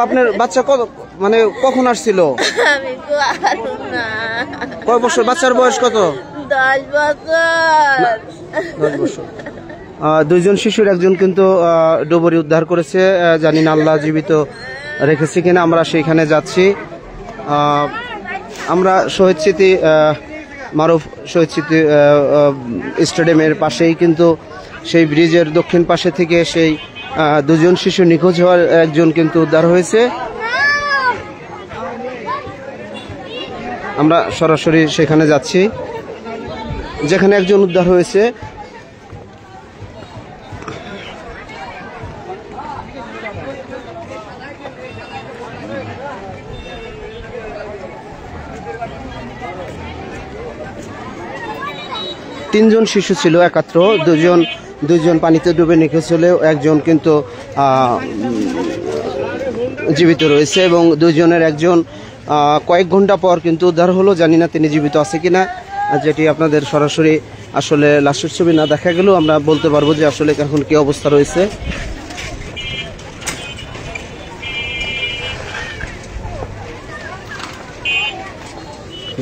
আপনার বাচ্চা কত মানে কখন আসছিল? কয় বছর? বাচ্চার বয়স কত? 10 বছর। দুইজন শিশুর একজন কিন্তু ডুবুরি উদ্ধার করেছে, জানি না আল্লাহ জীবিত রেখেছে কিনা। আমরা সেইখানে যাচ্ছি। আমরা শহীদ স্মৃতি মারুফ শহীদ স্মৃতি স্টেডিয়ামের পাশেই কিন্তু সেই ব্রিজের দক্ষিণ পাশে থেকে সেই দুজন শিশু নিখোঁজ হওয়ার একজন কিন্তু উদ্ধার হয়েছে। আমরা সরাসরি সেখানে যাচ্ছি যেখানে একজন উদ্ধার হয়েছে। তিনজন শিশু ছিল একাত্র, দুজন পানিতে ডুবে নিখোঁজ হলেও একজন কিন্তু জীবিত রয়েছে এবং দুজনের একজন কয়েক ঘন্টা পর কিন্তু উদ্ধার হলো। জানি না তিনি জীবিত আছে কিনা, যেটি আপনাদের সরাসরি আসলে লাশের ছবি না দেখা গেলেও আমরা বলতে পারবো যে আসলে এখন কি অবস্থা রয়েছে।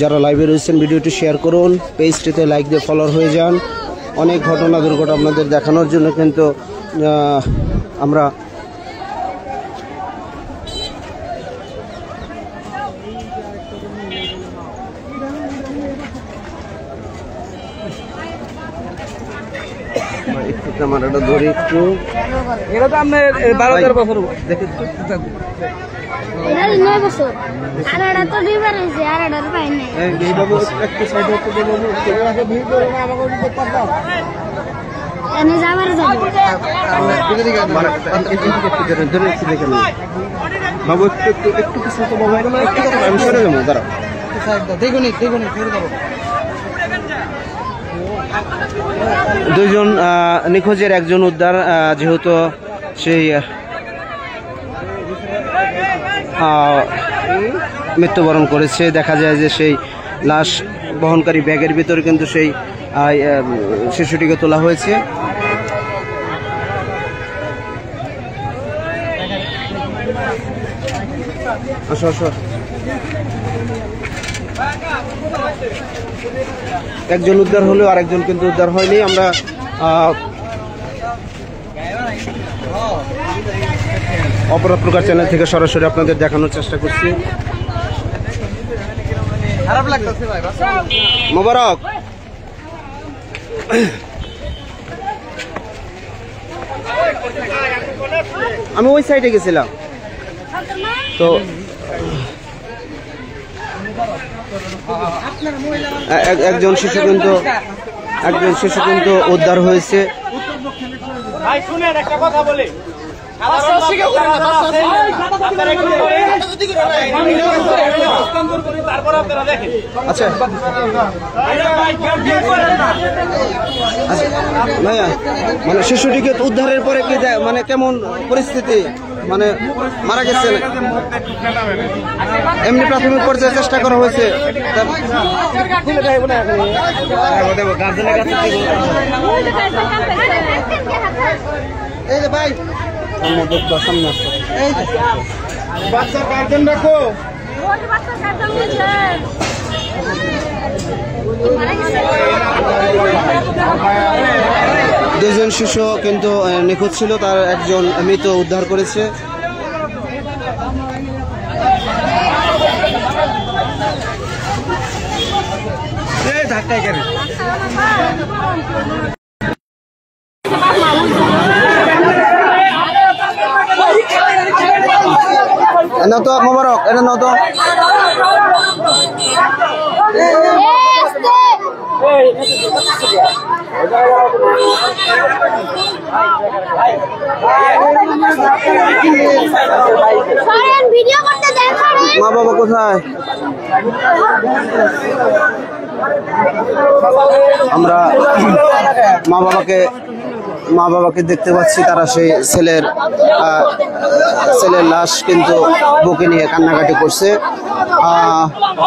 যারা লাইভে রয়েছেন ভিডিওটি শেয়ার করুন, পেজটিতে লাইক দিয়ে ফলোয়ার হয়ে যান। অনেক ঘটনা দুর্ঘটনা আপনাদের দেখানোর জন্য কিন্তু আমরা একটু ক্যামেরাটা ধরে একটু। এটা তো আপনার 12-13 বছর দেখে 9 বছর। আর এটা তো ডিবার হইছে, আর এটার পাই নাই। এই বাবু একটু সাইড হতে দেবো, আমাকে ভিড় করে না, আমাকে দিতে পারবা। এনে যাবার যাব। বাবু একটু কিছু তো বাবু একটু কথা আমি সরে যাবো, দাঁড়াও। দেখুনি সরে যাবো। দুইজন নিখোঁজের একজন উদ্ধার, যেহেতু সেই মৃত্যুবরণ করেছে। দেখা যায় যে সেই লাশ বহনকারী ব্যাগের ভিতরে কিন্তু সেই শিশুটিকে তোলা হয়েছে। একজন উদ্ধার হলেও আরেকজন কিন্তু উদ্ধার হয়নি। আমরা অপরাধ প্রকার চ্যানেল থেকে সরাসরি আপনাদের দেখানোর চেষ্টা করছি। মোবারক, আমি ওই সাইডে গেছিলাম তো একজন শিশু কিন্তু উদ্ধার হয়েছে। আচ্ছা ভাইয়া, মানে শিশুটিকে উদ্ধারের পরে কি মানে কেমন পরিস্থিতি, মানে মারা গেছে? এমনি প্রাথমিক পর্যায়ে চেষ্টা করা হয়েছে। এই যে ভাই সামনে আসো, বাচ্চার গার্জেন রাখো। দুজন শিশু কিন্তু নিখোঁজ ছিল, তার একজন মৃত উদ্ধার করেছে। ধাক্কায় কেন না তো মোবারক, এটা না তো মা বাবা কোথায়? আমরা মা বাবাকে দেখতে পাচ্ছি, তারা সেই ছেলের লাশ কিন্তু বুকে নিয়ে কান্নাকাটি করছে।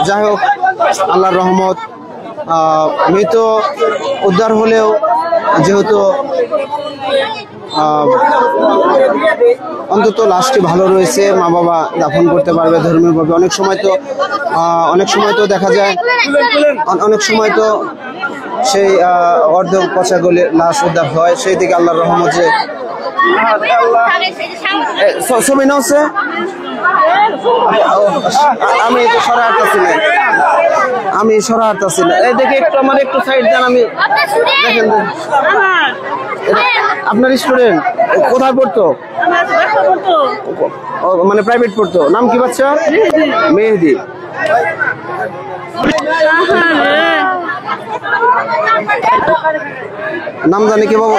যাই হোক, আল্লাহর রহমত, মৃত উদ্ধার হলেও যেহেতু অন্তত লাশটি ভালো রয়েছে, মা বাবা দাফন করতে পারবে ধর্মীয়ভাবে। অনেক সময় তো দেখা যায়, অনেক সময় তো সেই অর্ধ পচা গলে লাশ উদ্ধার হয়, সেই দিকে আল্লাহর রহমত যে ছবি নাও। আমি তো সরা হাঁটতেছি না, এই দেখে একটু আমার একটু সাইড দেন। আমি দেখেন আপনার স্টুডেন্ট কোথায় পড়তো? মানে প্রাইভেট পড়তো। নাম কি বাচ্চা? মেহেদি। নাম জানি কি বাবা?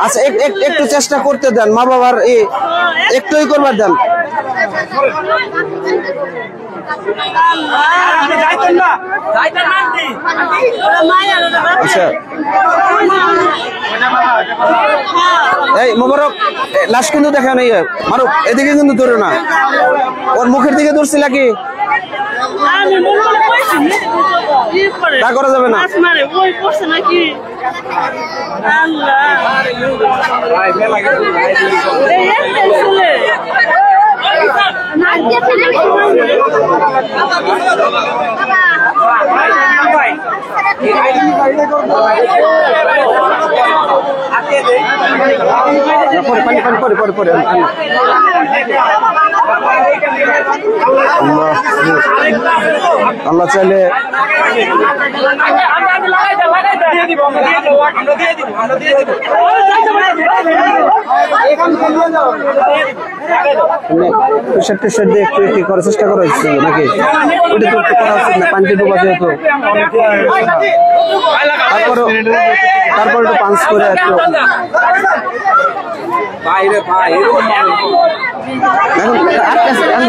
আচ্ছা একটু চেষ্টা করতে দেন, মা বাবার একটুই করবার দেন। আচ্ছা এই মোবারক, লাশ কিন্তু দেখা নেই, মারুক এদিকে কিন্তু ধরে না, ওর মুখের দিকে ধরছিল কি তা করা যাবে না। পরে আল্লাহ চাইলে একটু করার চেষ্টা করা হচ্ছে নাকি? ওটা তো করা উচিত না, পানিতে ডুবা যেহেতু। তারপর একটু পাঞ্চ করে একটু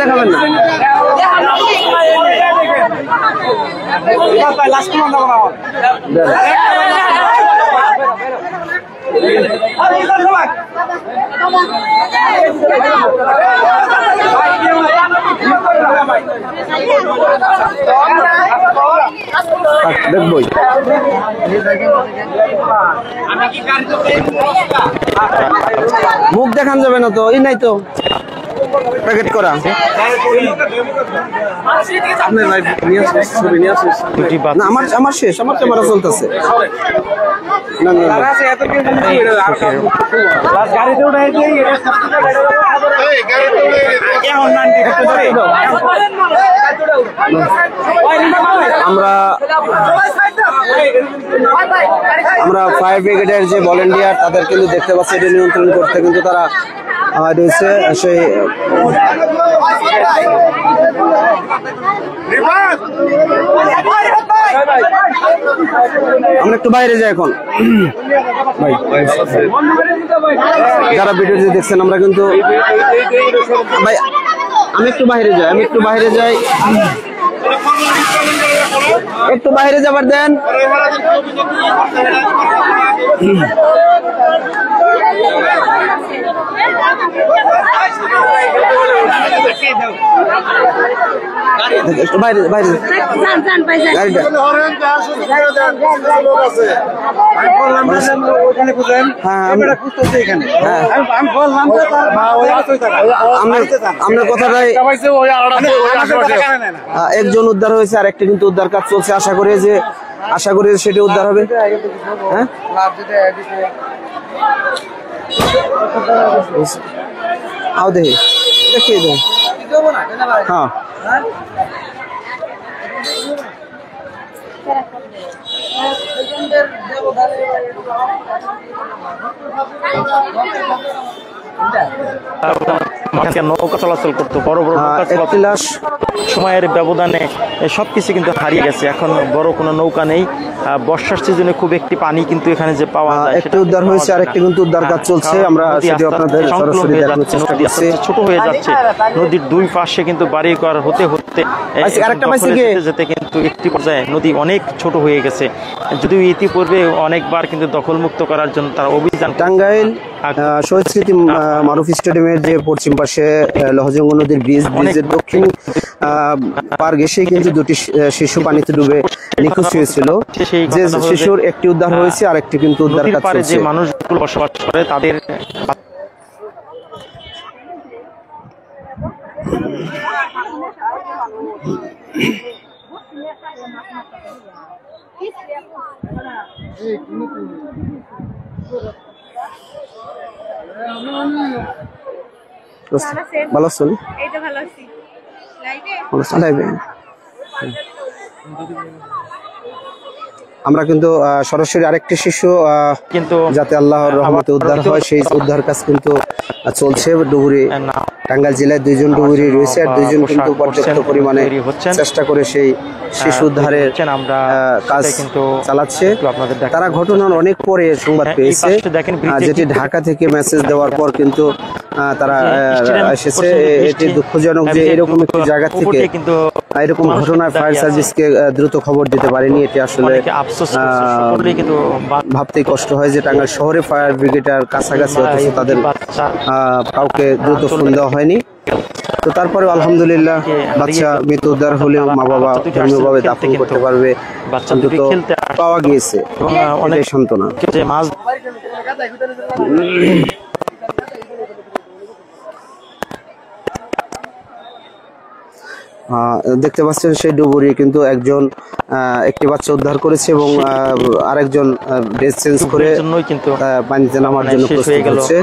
দেখাবেন না। দেখবই মুখ দেখান যাবে না তো, এই নাই তো প্যাকেট করা। আমার শেষ, আমার ক্যামেরা চলতেছে। আমরা ফায়ার ব্রিগেডের যে ভলেন্টিয়ার তাদের কিন্তু দেখতে পাচ্ছি, এটা নিয়ন্ত্রণ করতে কিন্তু তারা রয়েছে। সেই আমরা একটু বাইরে যাই এখন। যারা ভিডিও দেখছেন আমরা কিন্তু ভাই আমি একটু বাইরে যাই, একটু বাইরে যাবার দেন। বাইরে আপনার কথাটাই, একজন উদ্ধার হয়েছে আর একটি কিন্তু উদ্ধার কাজ চলছে। আশা করি সেটা উদ্ধার হবে। হ্যাঁ আও দেখিয়ে দেন। হ্যাঁ নৌকা চলাচল করতো, বড় বড় সময়ের ব্যবধানে সবকিছু কিন্তু হারিয়ে গেছে। এখন বড় কোনো নৌকা নেই। বর্ষার সিজনে খুব একটি পানি কিন্তু এখানে যে পাওয়া যায়, একটি উদ্ধার হয়েছে আর একটি কিন্তু উদ্ধার কাজ চলছে। আমরা আপনাদের সরাসরি দেখানোর চেষ্টা করছি। ছোট হয়ে যাচ্ছে, নদীর দুই পাশে কিন্তু বাড়িঘর হতে যেতে কিন্তু একটি পর্যায়ে নদী অনেক ছোট হয়ে গেছে। যদিও ইতিপূর্বে অনেকবার কিন্তু দখলমুক্ত করার জন্য তারা অভিযান। টাঙ্গাইল শহীদ স্মৃতি মারুফ স্টেডিয়ামের যে পশ্চিম পাশে লহজঙ্গ নদীর ব্রিজের দক্ষিণ পার ঘেঁষেই কিন্তু দুটি শিশু পানিতে ডুবে নিখোঁজ হয়েছিল। যে শিশুর একটি উদ্ধার হয়েছে আর একটি কিন্তু উদ্ধার কাজ চলছে। যে মানুষগুলো বসবাস করে তাদের ভালো আছেন? আমরা কিন্তু সরাসরি আরেকটি শিশু কিন্তু যাতে আল্লাহর রহমতে উদ্ধার হয় সেই উদ্ধার কাজ কিন্তু চলছে। ডুবুরি টাঙ্গাইল জেলায় 2 জন ডুবুরি রয়েছে আর 2 জন কিন্তু পর্যাপ্ত পরিমাণে চেষ্টা করে সেই শিশু উদ্ধারের কাজ চালাচ্ছে। তারা ঘটনার অনেক পরে সংবাদ পেয়েছে, যেটি ঢাকা থেকে মেসেজ দেওয়ার পর কিন্তু তারা এসেছে। এটি দুঃখজনক যে এরকম একটি জায়গা থেকে এরকম ঘটনায় ফায়ার সার্ভিসকে দ্রুত খবর দিতে পারেনি। এটি আসলে ভাবতেই কষ্ট হয় যে টাঙ্গাইল শহরে ফায়ার ব্রিগেডের কাছাকাছি অথচ তাদের কাউকে দ্রুত ফোন দেওয়া হয়নি। তো তারপরে আলহামদুলিল্লাহ বাচ্চা মৃত উদ্ধার হলেও মা বাবা ধর্মীয়ভাবে দাফন করতে পারবে, অন্তত পাওয়া গিয়েছে, অনেক সান্ত্বনা। দেখতে পাচ্ছেন সেই ডুবুরি কিন্তু একজন একটি বাচ্চা উদ্ধার করেছে এবং আরেকজন ড্রেস চেঞ্জ করে কিন্তু পানিতে নামার জন্য প্রস্তুত হচ্ছে।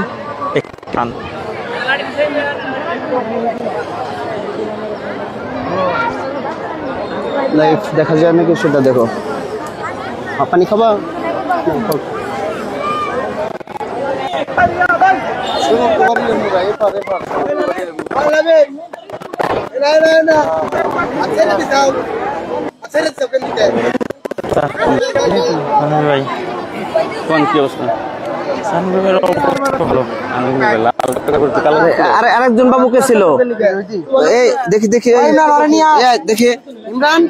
লাইভ দেখা যায় নাকি সেটা দেখো। পানি খাবা? আরেকজন বাবু কে ছিল? এই দেখি দেখি দেখি ইমরান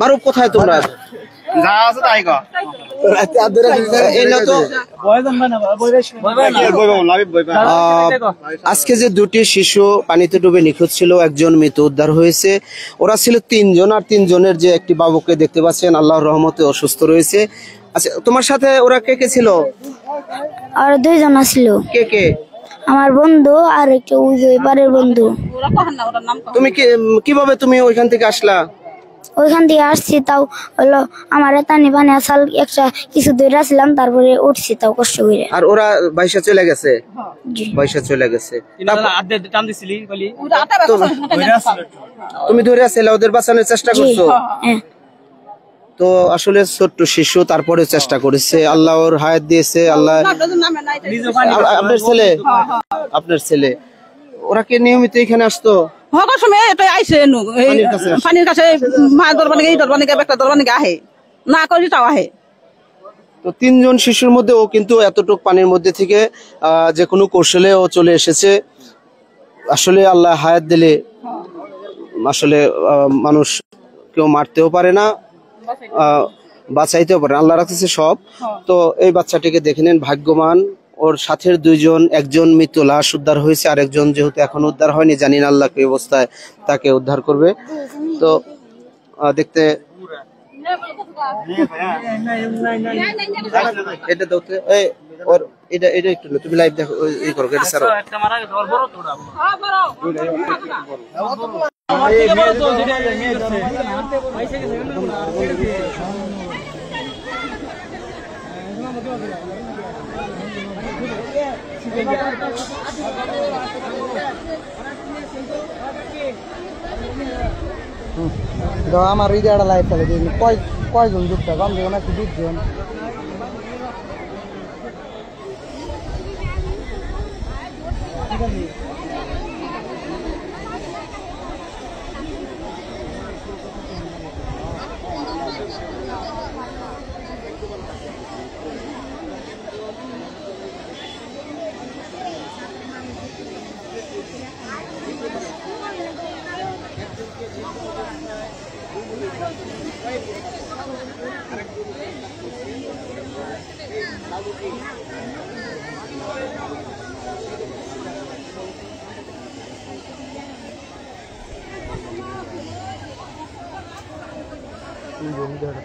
মারুফ কোথায় তোমরা? আজকে যে 2টি শিশু পানিতে ডুবে নিখোঁজ ছিল, একজন মৃত উদ্ধার হয়েছে। ওরা ছিল 3 জন আর 3 জনের যে একটি বাবুকে দেখতে পাচ্ছেন আল্লাহর রহমতে অসুস্থ রয়েছে। আচ্ছা, তোমার সাথে ওরা কে কে ছিল? আর 2 জন ছিল। কে কে? আমার বন্ধু আর একটা ওই পারের বন্ধু। তুমি কিভাবে তুমি ওইখান থেকে আসলা? ওইখান থেকে আসছি, তাও হলো আমার টানি পানি আসাল একটা কিছু দূরে আসলাম, তারপরে উঠছি তাও কষ্ট করে। আর ওরা বাইসা চলে গেছে? বাইসা চলে গেছে। তুমি ধরে আসলে ওদের বাঁচানোর চেষ্টা করছো? তো আসলে ছোট্ট শিশু, তারপরে চেষ্টা করেছে, আল্লাহ ওর হায়াত দিয়েছে। আল্লাহ আপনার ছেলে? আপনার ছেলে ওরা কি নিয়মিত এখানে আসতো? পানির কাছে মাছ ধরবার এই ধরবার একটা ধরবার আহে না করি তাও আহে। তো 3 জন শিশুর মধ্যে ও কিন্তু এতটুক পানির মধ্যে থেকে যে কোনো কৌশলে ও চলে এসেছে। আসলে আল্লাহ হায়াত দিলে আসলে মানুষ কেউ মারতেও পারে না, বাঁচাইতেও পারে, আল্লাহ রাখতেছে সব। তো এই বাচ্চাটিকে দেখে নেন, ভাগ্যবান। ওর সাথের 2 জন, একজন মৃত লাশ উদ্ধার হয়েছে আর একজন যেহেতু এখন উদ্ধার হয়নি, জানি না আল্লাহ কি অবস্থায় তাকে উদ্ধার করবে। তো দেখতে এটা দেখতে ওর এটা একটু তুমি লাইভ দেখো, এই করো, এটা ছাড়ো। আমার এই জায়গাটা লাইভ থাকে কয়জন যুক্ত কম দেখো না, 20 জন।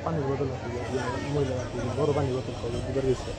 পানির বোতল আছে মহিলা আছে বড় পানির বোতল খাবে দুবার গেছে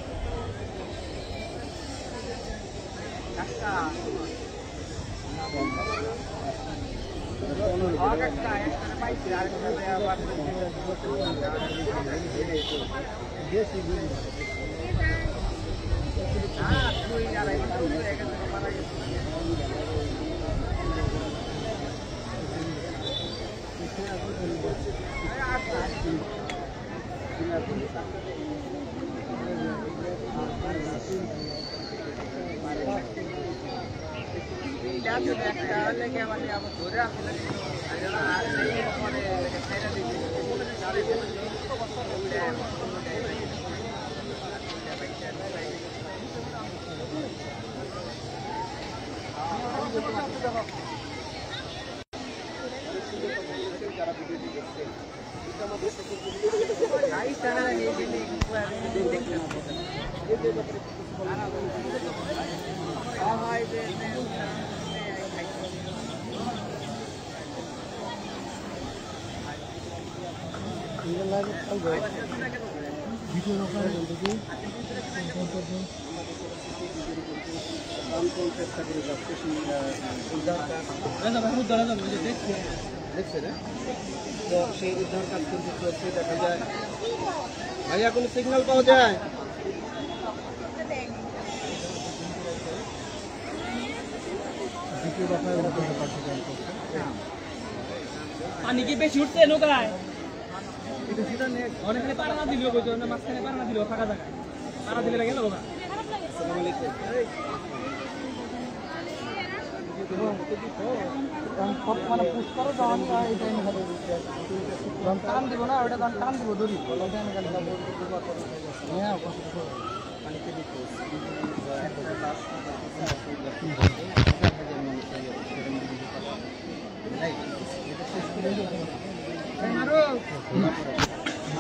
দেখছে না তো সেই উদ্ধার কাজ কিন্তু চলছে দেখা যায় ভাইয়া কোনো সিগন্যাল পাওয়া যায় পানি কি বেশি উঠছে নৌকায় অনেকখানে পাড়া না দিলেও বলতো না মাঝখানে পাড়া না দিলেও ফাঁকা জায়গায় পাড়া দিলে গেল বাবা মানে পুশ করো যখন এই টাইমে যখন টান দিব না ওটা তখন টান দিব দড়ি ওই টাইমে খালি হ্যাঁ পানিতে দিতে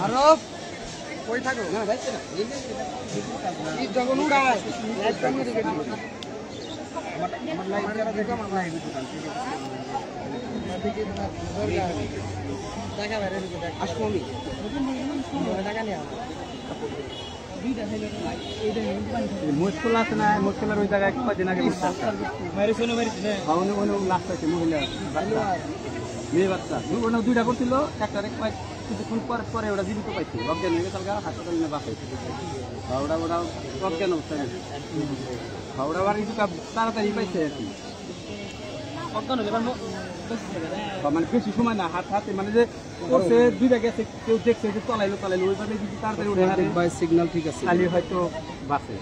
আরো কই থাকো না যাইছে না এই যখন উড়ায় লাইট টাইমে দিকে আমার লাইট যারা দেখো আমার লাইট টাকা বাইরে দিকে দেখ আসবো আমি টাকা নিয়ে মুশকিল আছে না মুশকিলের ওই জায়গায় কয়দিন আগে মহিলা মেয়ে বাচ্চা দুইটা করছিল একটারে কিছুক্ষণ পরে ওরা জীবিত পাইছে অজ্ঞান হয়ে গেছে হাসপাতাল নিয়ে বাসায় ওরা অজ্ঞান অবস্থায় ওরা আবার কিছু তাড়াতাড়ি পাইছে আর কি মানে বেশি সময় না হাতে মানে যে করছে দুইটা গেছে কেউ দেখছে যে চলাইলো ওইভাবে যদি তাড়াতাড়ি উঠে ভাই সিগন্যাল ঠিক আছে খালি হয়তো বাসে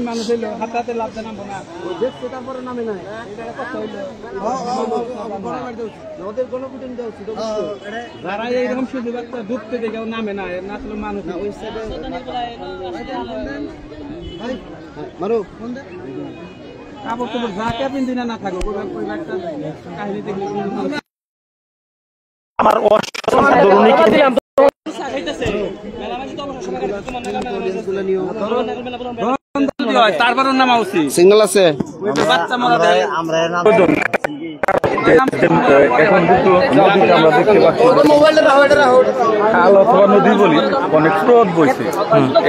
মানুষ হইলো হাতে হাতে লাভ নামবো না দেখছে তারপরে নামে নাই যারা এইরকম সুযোগ একটা ডুবতে দেখে নামে না আসলে মানুষ ওই সাইডে মারো কাপড় টাপড় যা ক্যাপিন দিনা না থাকো কাহিনী দেখলে আমার অসাধারণ তারপরও নামা উচিত সিগন্যাল আছে বাচ্চা মারা দেয় এখন কিন্তু নদীতে আমরা দেখতে পাচ্ছি খাল অথবা নদী বলি অনেক স্রোত বইছে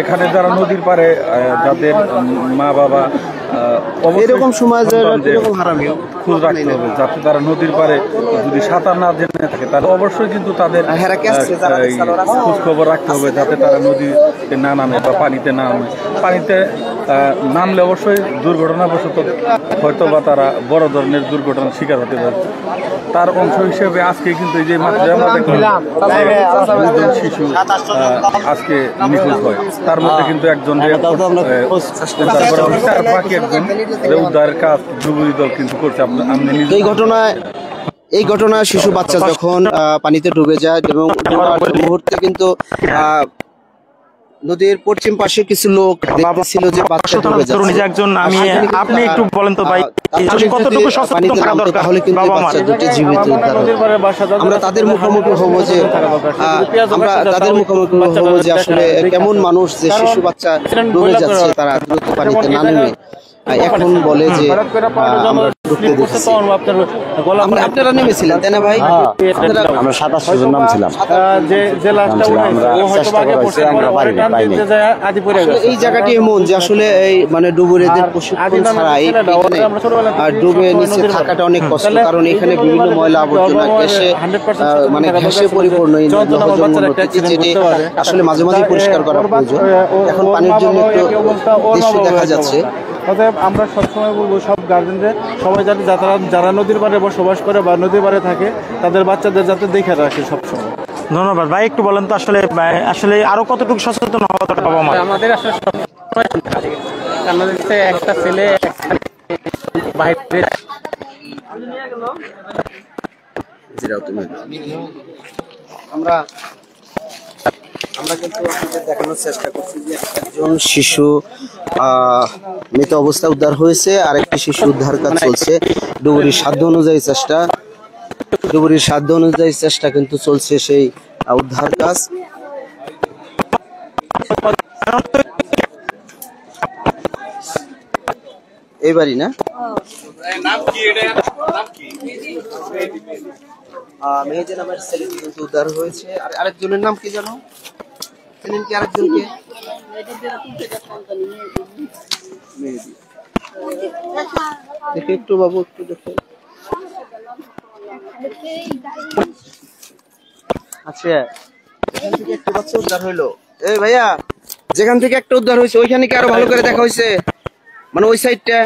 এখানে যারা নদীর পারে যাদের মা বাবা এরকম সময় খোঁজ রাখতে হবে যাতে তারা নদীর পারে যদি সাঁতার না জেনে থাকে তাহলে অবশ্যই কিন্তু তাদের খোঁজ খবর রাখতে হবে যাতে তারা নদীতে না নামে বা পানিতে না নামে পানিতে নামলে অবশ্যই দুর্ঘটনাবশত হয়তো বা তারা বড় ধরনের দুর্ঘটনার শিকার হতে পারে তার অংশ হিসেবে আজকে কিন্তু এই যে মাত্র আমরা দেখলাম শিশু আজকে নিখোঁজ হয় তার মধ্যে কিন্তু একজন বাকি একজন উদ্ধারের কাজ যুবদী দল কিন্তু করছে এই ঘটনায় শিশু বাচ্চা যখন পানিতে ডুবে যায় এবং মুহূর্তে কিন্তু নদীর পশ্চিম পাশে কিছু লোক দেখতেছিল যে বাচ্চা ডুবে তরুণ যাচ্ছে। যে একজন আমি আপনি একটু বলেন তো ভাই তাড়াতাড়ি কতটুকু যদি সচেতন পানিতে থাকা নামতো দরকার তাহলে কিন্তু বাবা মা বাচ্চা দুটি জীবিত উদ্ধার হবে। আমরা তাদের মুখোমুখি হব যে আমরা তাদের মুখোমুখি হব যে আসলে কেমন মানুষ যে শিশু বাচ্চা ডুবে যাচ্ছে তারা দ্রুত পানিতে না নেমে এখন বলে যে আমরা ঢুকতে দিচ্ছি। আপনারা নেমেছিলেন তাই না ভাই? আমরা 27 জন নামছিলাম। যে লাশটা উঠাইছে ও হয়তো আগে পড়ছে আমরা পারিনি। আদি পড়ে আসলে গেছে। এই জায়গাটি এমন যে আসলে এই মানে ডুবুরিদের প্রশিক্ষণ ছাড়া এখানে ডুবে নিচে থাকাটা অনেক কষ্ট, কারণ এখানে বিভিন্ন ময়লা আবর্জনা গ্যাসে মানে ঘ্যাসে পরিপূর্ণ এই নদী, যেটি আসলে মাঝে মাঝে পরিষ্কার করা প্রয়োজন। এখন পানির জন্য একটু দৃশ্য দেখা যাচ্ছে। অতএব আমরা সবসময় বলবো সব গার্জেনদের সবাই যাতে যারা নদীর পাড়ে বসবাস করে বা নদীর পাড়ে থাকে তাদের বাচ্চাদের যাতে দেখে রাখে সবসময়। ধন্যবাদ ভাই। একটু বলেন তো আসলে আরো কতটুকু সচেতন হওয়া দরকার বাবা মা? আমাদের আসলে কারণ একটা ছেলে বাইরে আমরা কিন্তু আপনাদের দেখানোর চেষ্টা করছি যে একজন শিশু মৃত অবস্থায় উদ্ধার হয়েছে, আর একটি শিশু উদ্ধার কাজ চলছে। ডুবুরির সাধ্য অনুযায়ী চেষ্টা কিন্তু চলছে সেই উদ্ধার কাজ। এইবারই না মেহেদি নামের ছেলেটি কিন্তু উদ্ধার হয়েছে। আর আরেকজনের নাম কি জানো? ছিলেন কি আরেকজনকে? দেখে একটু বাবু, একটু দেখে। আচ্ছা, এখান থেকে একটা বাচ্চা উদ্ধার হইলো। এই ভাইয়া, যেখান থেকে একটা উদ্ধার হয়েছে ওইখানে কি আরো ভালো করে দেখা হয়েছে? মানে ওই সাইডটা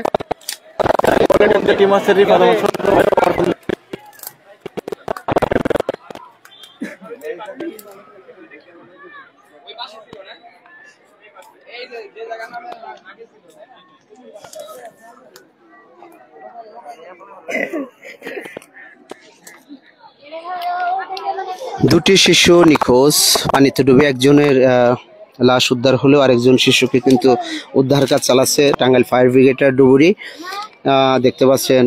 দুটি শিশু নিখোঁজ, পানিতে ডুবে একজনের লাশ উদ্ধার হলেও আরেকজন শিশুকে কিন্তু উদ্ধার কাজ চালাচ্ছে টাঙ্গাইল ফায়ার ব্রিগেডের ডুবুরি। দেখতে পাচ্ছেন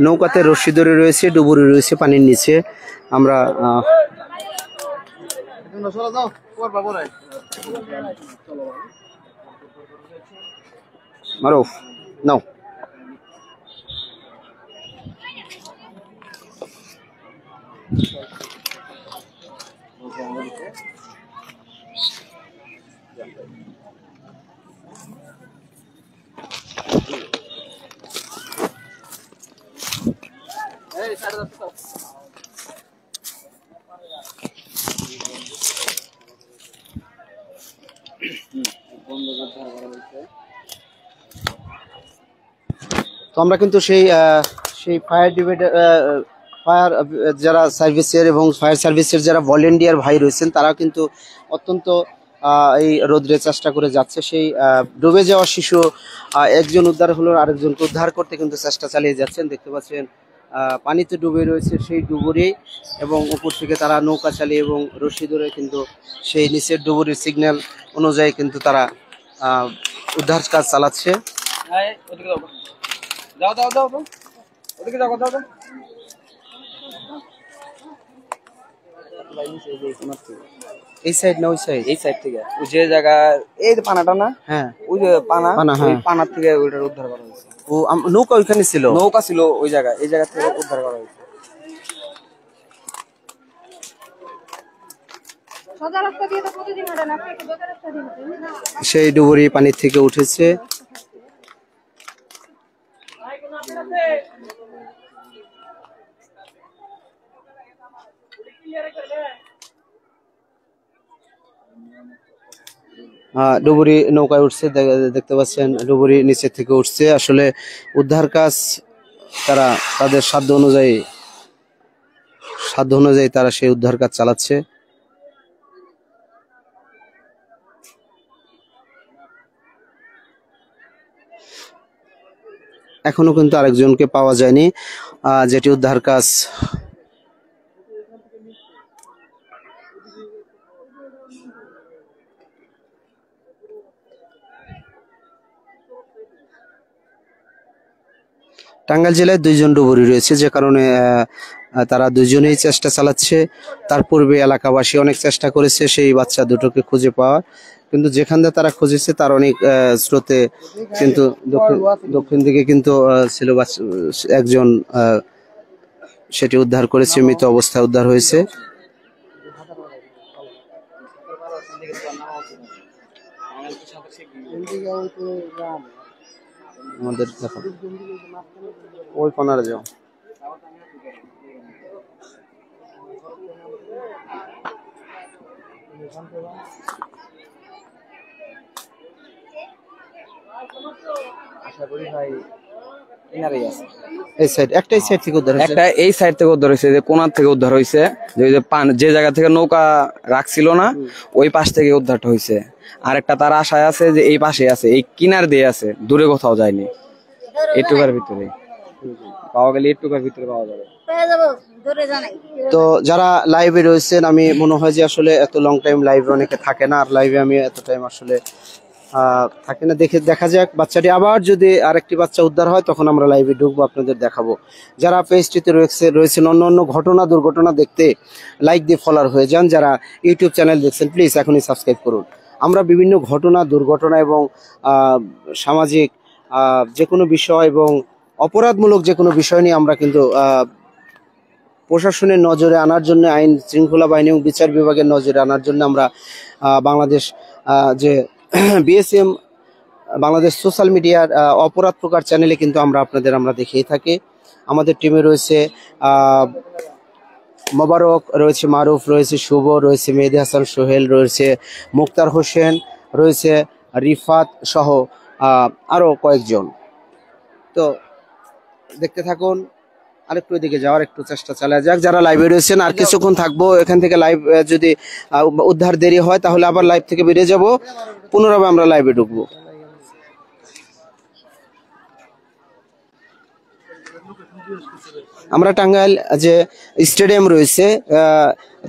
নৌকাতে রশি ধরে রয়েছে, ডুবুরি রয়েছে পানির নিচে। আমরা মারুফ নাও তো আমরা কিন্তু সেই ফায়ার যারা সার্ভিসের এবং ফায়ার সার্ভিসের যারা ভলেন্টিয়ার ভাই রয়েছেন তারা কিন্তু অত্যন্ত এই রোদ্রে চেষ্টা করে যাচ্ছে। সেই ডুবে যাওয়া শিশু একজন উদ্ধার হলো, আরেকজনকে উদ্ধার করতে কিন্তু চেষ্টা চালিয়ে যাচ্ছেন। দেখতে পাচ্ছেন পানিতে ডুবে রয়েছে সেই ডুবুরি, এবং উপর থেকে তারা নৌকা চালিয়ে এবং রশি ধরে কিন্তু সেই নিচের ডুবুরির সিগন্যাল অনুযায়ী কিন্তু তারা উদ্ধার কাজ চালাচ্ছে। এই সাইড না ওই সাইড? এই সাইড থেকে যে জায়গা এই যে পানাটা না, হ্যাঁ ওই যে পানা, ওই পানার থেকে ওইটা উদ্ধার করা হয়েছে। ও নৌকা ওইখানে ছিল? নৌকা ছিল ওই জায়গায়, এই জায়গা থেকে উদ্ধার করা হয়েছে। সেই ডুবুরি পানি থেকে উঠেছে। ডুবুরি নৌকায় উঠছে, দেখতে পাচ্ছেন ডুবুরি নিচে থেকে উঠছে। আসলে উদ্ধার কাজ তারা তাদের সাধ্য অনুযায়ী তারা সেই উদ্ধার কাজ চালাচ্ছে। এখনো কিন্তু আরেকজনকে পাওয়া যায়নি, যেটি উদ্ধার কাজ টাঙ্গাইল জেলায় 2 জন ডুবুরি রয়েছে, যে কারণে তারা দুজনেই চেষ্টা চালাচ্ছে। তার পূর্বে এলাকাবাসী অনেক চেষ্টা করেছে সেই বাচ্চা দুটোকে খুঁজে পাওয়ার, কিন্তু যেখান দিয়ে তারা খুঁজেছে তার অনেক স্রোতে কিন্তু দক্ষিণ দিকে কিন্তু ছিল একজন, সেটি উদ্ধার করেছে, মৃত অবস্থায় উদ্ধার হয়েছে। আমাদের দেখো ওই কোনারে যাও। আশা করি ভাই ইনারেই আছে। এই সাইড একটাই সাইড থেকে উদ্ধার হয়েছে, একটা এই সাইড থেকে উদ্ধার হয়েছে, যে কোনার থেকে উদ্ধার হয়েছে, যে জায়গা থেকে নৌকা রাখছিল না ওই পাশ থেকে উদ্ধারটা হয়েছে। আর একটা তার আশায় আছে যে এই পাশে আছে, এই কিনার দিয়ে আছে, দূরে কোথাও যায়নি, এইটুকার ভিতরে পাওয়া গেলে এইটুকার ভিতরে পাওয়া যাবে। তো যারা লাইভে রয়েছেন, আমি মনে হয় যে আসলে এত লং টাইম লাইভে অনেকে থাকে না, আর লাইভে আমি এত টাইম আসলে থাকে না। দেখা যাক বাচ্চাটি আবার যদি আরেকটি বাচ্চা উদ্ধার হয় তখন আমরা লাইভে ঢুকবো, আপনাদের দেখাবো। যারা পেজটিতে রয়েছেন অন্য ঘটনা দুর্ঘটনা দেখতে লাইক দিয়ে ফলোয়ার হয়ে যান। যারা ইউটিউব চ্যানেল দেখছেন প্লিজ এখনই সাবস্ক্রাইব করুন। আমরা বিভিন্ন ঘটনা দুর্ঘটনা এবং সামাজিক যে কোনো বিষয় এবং অপরাধমূলক যে কোনো বিষয় নিয়ে আমরা কিন্তু প্রশাসনের নজরে আনার জন্য, আইন শৃঙ্খলা বাহিনী এবং বিচার বিভাগের নজরে আনার জন্য আমরা বাংলাদেশ যে বিএসএম বাংলাদেশ সোশ্যাল মিডিয়ার অপরাধ প্রকার চ্যানেলে কিন্তু আমরা দেখিয়ে থাকি। আমাদের টিমে রয়েছে মোবারক, রয়েছে মারুফ, রয়েছে শুভ, রয়েছে মেহেদি হাসান সোহেল, রয়েছে মুক্তার হোসেন, রয়েছে রিফাত সহ আরো কয়েকজন। তো দেখতে থাকুন, আরেকটু এদিকে যাওয়ার একটু চেষ্টা চালা যাক। যারা লাইভে রয়েছেন আর কিছুক্ষণ থাকবো এখান থেকে, লাইভ যদি উদ্ধার দেরি হয় তাহলে আবার লাইভ থেকে বেরিয়ে যাব, পুনরায় আমরা লাইভে ঢুকবো। আমরা টাঙ্গাইল যে স্টেডিয়াম রয়েছে,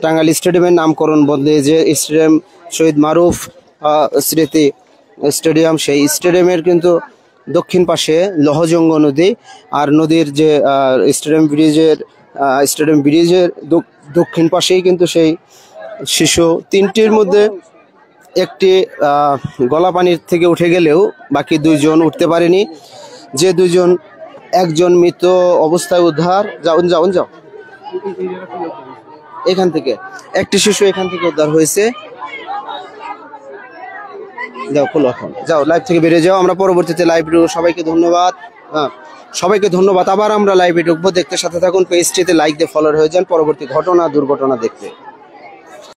টাঙ্গাইল স্টেডিয়ামের নামকরণ বদলে যে স্টেডিয়াম শহীদ মারুফ স্মৃতি স্টেডিয়াম, সেই স্টেডিয়ামের কিন্তু দক্ষিণ পাশে লহজঙ্গ নদী, আর নদীর যে স্টেডিয়াম ব্রিজের দক্ষিণ পাশেই কিন্তু সেই শিশু তিনটির মধ্যে একটি গলা পানির থেকে উঠে গেলেও বাকি 2 জন উঠতে পারেনি। যে 2 জন, একজন মৃত অবস্থায় উদ্ধার। যাও এখান থেকে একটি শিশু এখান থেকে উদ্ধার হয়েছে। যাও খোলো, এখন যাও লাইভ থেকে বেরিয়ে যাও, আমরা পরবর্তীতে লাইভ ঢুকবো। সবাইকে ধন্যবাদ, সবাইকে ধন্যবাদ। আবার আমরা লাইভে ঢুকবো, দেখতে সাথে থাকুন। পেজটিতে লাইক দিয়ে ফলোয়ার হয়ে যান পরবর্তী ঘটনা দুর্ঘটনা দেখতে।